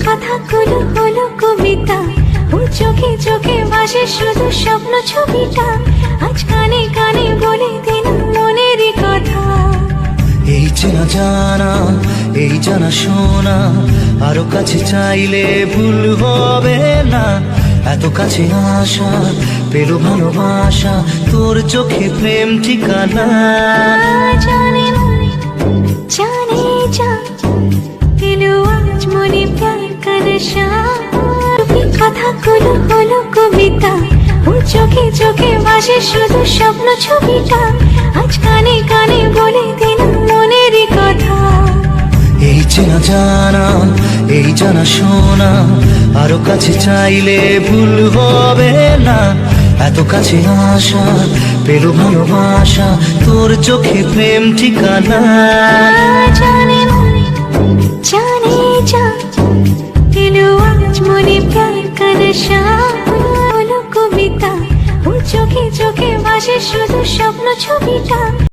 কথাগুলো হলো কবিতা, ও চোখে চোখে ভাসে শুধু স্বপ্ন ছবিটা। আজ কানে কানে বলে দিলাম মনেরই কথা। এই চেনা জানা, এই জানা শোনা, আরো কাছে চাইলে ভুল হবে না। এত কাছে আসা পেলো ভালোবাসা, তোর চোখে প্রেম ঠিকানা। জানে না, জানে যা, এলো আজ মনে প্যার কা নেশা। কথাগুলো হলো কবিতা, ও চোখে চোখে ভাসে শুধু স্বপ্ন ছবিটা। আজ কানে কানে বলে দিলাম মনেরই কথা। এই চেনা জানা, এই জানা শোনা, আরো কাছে চাইলে ভুল হবে না। এত কাছে আসা পেলো ভালোবাসা, তোর চোখে প্রেম ঠিকানা। জানে না, জানে যা, এলো আজ মনে প্যার কা নেশা। হলো কবিতা, ও চোখে চোখে ভাসে শুধু স্বপ্ন ছবিটা।